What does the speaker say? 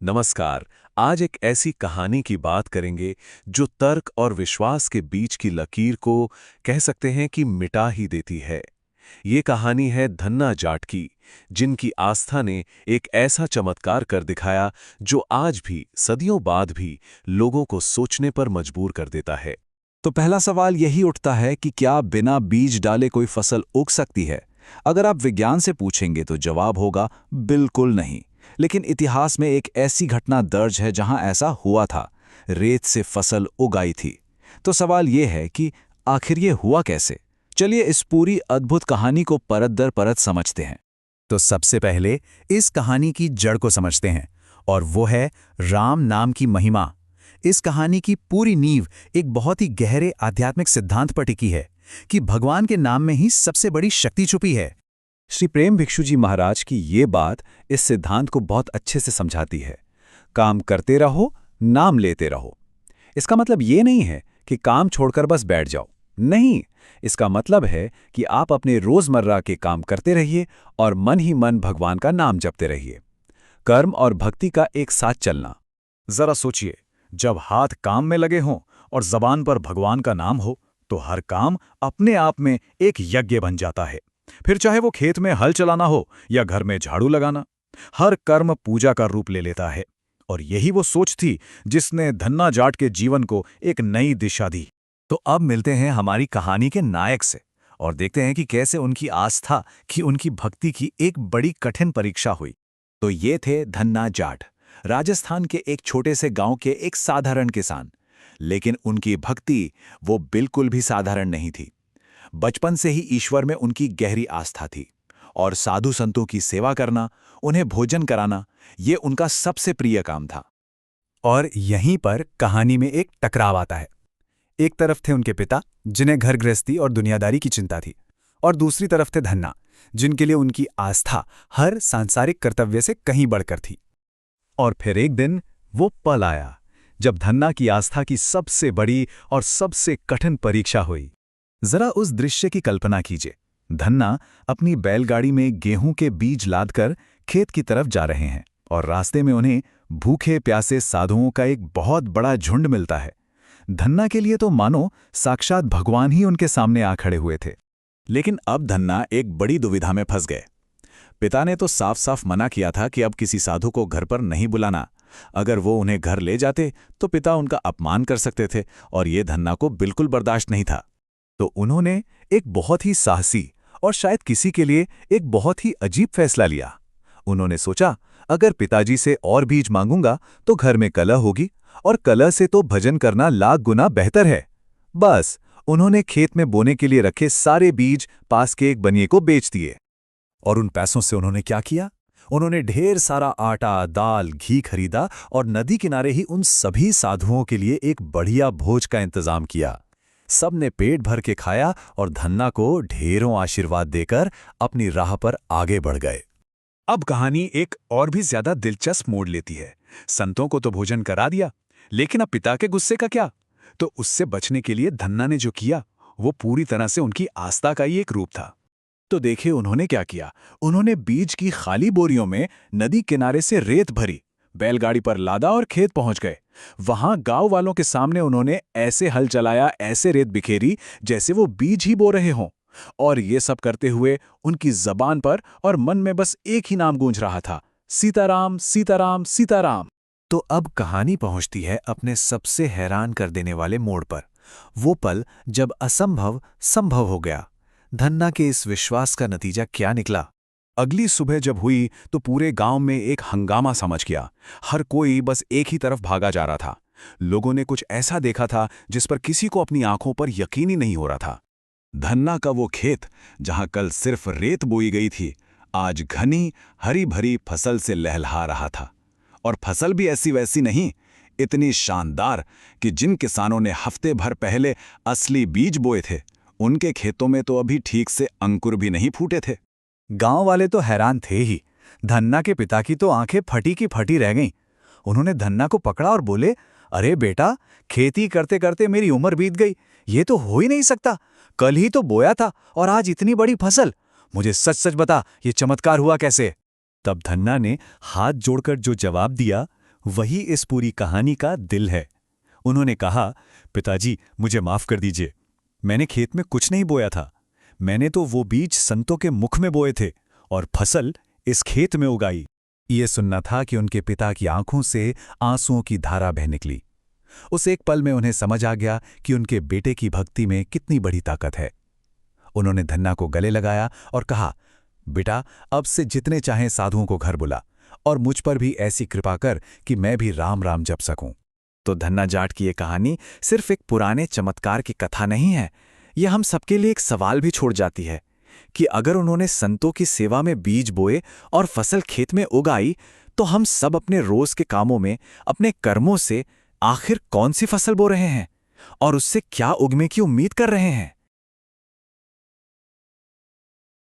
नमस्कार। आज एक ऐसी कहानी की बात करेंगे जो तर्क और विश्वास के बीच की लकीर को कह सकते हैं कि मिटा ही देती है। ये कहानी है धन्ना जाट की, जिनकी आस्था ने एक ऐसा चमत्कार कर दिखाया जो आज भी सदियों बाद भी लोगों को सोचने पर मजबूर कर देता है। तो पहला सवाल यही उठता है कि क्या बिना बीज डाले कोई फसल उग सकती है? अगर आप विज्ञान से पूछेंगे तो जवाब होगा बिल्कुल नहीं। लेकिन इतिहास में एक ऐसी घटना दर्ज है जहां ऐसा हुआ था। रेत से फसल उगाई थी। तो सवाल यह है कि आखिर ये हुआ कैसे? चलिए इस पूरी अद्भुत कहानी को परत दर परत समझते हैं। तो सबसे पहले इस कहानी की जड़ को समझते हैं, और वो है राम नाम की महिमा। इस कहानी की पूरी नींव एक बहुत ही गहरे आध्यात्मिक सिद्धांत पर टिकी है कि भगवान के नाम में ही सबसे बड़ी शक्ति छुपी है। श्री प्रेम भिक्षु जी महाराज की ये बात इस सिद्धांत को बहुत अच्छे से समझाती है। काम करते रहो, नाम लेते रहो। इसका मतलब ये नहीं है कि काम छोड़कर बस बैठ जाओ। नहीं, इसका मतलब है कि आप अपने रोजमर्रा के काम करते रहिए और मन ही मन भगवान का नाम जपते रहिए। कर्म और भक्ति का एक साथ चलना। जरा सोचिए, जब हाथ काम में लगे हों और जबान पर भगवान का नाम हो तो हर काम अपने आप में एक यज्ञ बन जाता है। फिर चाहे वो खेत में हल चलाना हो या घर में झाड़ू लगाना, हर कर्म पूजा का रूप ले लेता है। और यही वो सोच थी जिसने धन्ना जाट के जीवन को एक नई दिशा दी। तो अब मिलते हैं हमारी कहानी के नायक से और देखते हैं कि कैसे उनकी आस्था की, उनकी भक्ति की एक बड़ी कठिन परीक्षा हुई। तो ये थे धन्ना जाट, राजस्थान के एक छोटे से गांव के एक साधारण किसान। लेकिन उनकी भक्ति वो बिल्कुल भी साधारण नहीं थी। बचपन से ही ईश्वर में उनकी गहरी आस्था थी और साधु संतों की सेवा करना, उन्हें भोजन कराना, ये उनका सबसे प्रिय काम था। और यहीं पर कहानी में एक टकराव आता है। एक तरफ थे उनके पिता, जिन्हें घर गृहस्थी और दुनियादारी की चिंता थी, और दूसरी तरफ थे धन्ना, जिनके लिए उनकी आस्था हर सांसारिक कर्तव्य से कहीं बढ़कर थी। और फिर एक दिन वो पल आया जब धन्ना की आस्था की सबसे बड़ी और सबसे कठिन परीक्षा हुई। जरा उस दृश्य की कल्पना कीजिए। धन्ना अपनी बैलगाड़ी में गेहूं के बीज लादकर खेत की तरफ जा रहे हैं और रास्ते में उन्हें भूखे प्यासे साधुओं का एक बहुत बड़ा झुंड मिलता है। धन्ना के लिए तो मानो साक्षात भगवान ही उनके सामने आ खड़े हुए थे। लेकिन अब धन्ना एक बड़ी दुविधा में फंस गए। पिता ने तो साफ साफ मना किया था कि अब किसी साधु को घर पर नहीं बुलाना। अगर वो उन्हें घर ले जाते तो पिता उनका अपमान कर सकते थे और ये धन्ना को बिल्कुल बर्दाश्त नहीं था। तो उन्होंने एक बहुत ही साहसी और शायद किसी के लिए एक बहुत ही अजीब फैसला लिया। उन्होंने सोचा, अगर पिताजी से और बीज मांगूंगा तो घर में कलह होगी, और कलह से तो भजन करना लाख गुना बेहतर है। बस उन्होंने खेत में बोने के लिए रखे सारे बीज पास के एक बनिए को बेच दिए। और उन पैसों से उन्होंने क्या किया? उन्होंने ढेर सारा आटा, दाल, घी खरीदा और नदी किनारे ही उन सभी साधुओं के लिए एक बढ़िया भोज का इंतजाम किया। सबने पेट भर के खाया और धन्ना को ढेरों आशीर्वाद देकर अपनी राह पर आगे बढ़ गए। अब कहानी एक और भी ज्यादा दिलचस्प मोड़ लेती है। संतों को तो भोजन करा दिया, लेकिन अब पिता के गुस्से का क्या? तो उससे बचने के लिए धन्ना ने जो किया वो पूरी तरह से उनकी आस्था का ही एक रूप था। तो देखिए उन्होंने क्या किया। उन्होंने बीज की खाली बोरियों में नदी किनारे से रेत भरी, बैलगाड़ी पर लादा और खेत पहुंच गए। वहां गांव वालों के सामने उन्होंने ऐसे हल चलाया, ऐसे रेत बिखेरी जैसे वो बीज ही बो रहे हों। और ये सब करते हुए उनकी जबान पर और मन में बस एक ही नाम गूंज रहा था, सीताराम सीताराम सीताराम। तो अब कहानी पहुंचती है अपने सबसे हैरान कर देने वाले मोड़ पर। वो पल जब असंभव संभव हो गया। धन्ना के इस विश्वास का नतीजा क्या निकला? अगली सुबह जब हुई तो पूरे गांव में एक हंगामा समझ गया। हर कोई बस एक ही तरफ भागा जा रहा था। लोगों ने कुछ ऐसा देखा था जिस पर किसी को अपनी आंखों पर यकीन ही नहीं हो रहा था। धन्ना का वो खेत, जहां कल सिर्फ रेत बोई गई थी, आज घनी हरी भरी फसल से लहलहा रहा था। और फसल भी ऐसी वैसी नहीं, इतनी शानदार कि जिन किसानों ने हफ्ते भर पहले असली बीज बोए थे, उनके खेतों में तो अभी ठीक से अंकुर भी नहीं फूटे थे। गांव वाले तो हैरान थे ही। धन्ना के पिता की तो आंखें फटी की फटी रह गईं। उन्होंने धन्ना को पकड़ा और बोले, अरे बेटा, खेती करते करते मेरी उम्र बीत गई। ये तो हो ही नहीं सकता। कल ही तो बोया था और आज इतनी बड़ी फसल। मुझे सच सच बता, ये चमत्कार हुआ कैसे? तब धन्ना ने हाथ जोड़कर जो जवाब दिया वही इस पूरी कहानी का दिल है। उन्होंने कहा, पिताजी मुझे माफ कर दीजिए, मैंने खेत में कुछ नहीं बोया था। मैंने तो वो बीज संतों के मुख में बोए थे और फसल इस खेत में उगाई। ये सुनना था कि उनके पिता की आंखों से आंसुओं की धारा बह निकली। उस एक पल में उन्हें समझ आ गया कि उनके बेटे की भक्ति में कितनी बड़ी ताकत है। उन्होंने धन्ना को गले लगाया और कहा, बेटा अब से जितने चाहें साधुओं को घर बुला और मुझ पर भी ऐसी कृपा कर कि मैं भी राम राम जप सकूं। तो धन्ना जाट की ये कहानी सिर्फ एक पुराने चमत्कार की कथा नहीं है, यह हम सबके लिए एक सवाल भी छोड़ जाती है कि अगर उन्होंने संतों की सेवा में बीज बोए और फसल खेत में उगाई, तो हम सब अपने रोज के कामों में, अपने कर्मों से आखिर कौन सी फसल बो रहे हैं और उससे क्या उगने की उम्मीद कर रहे हैं।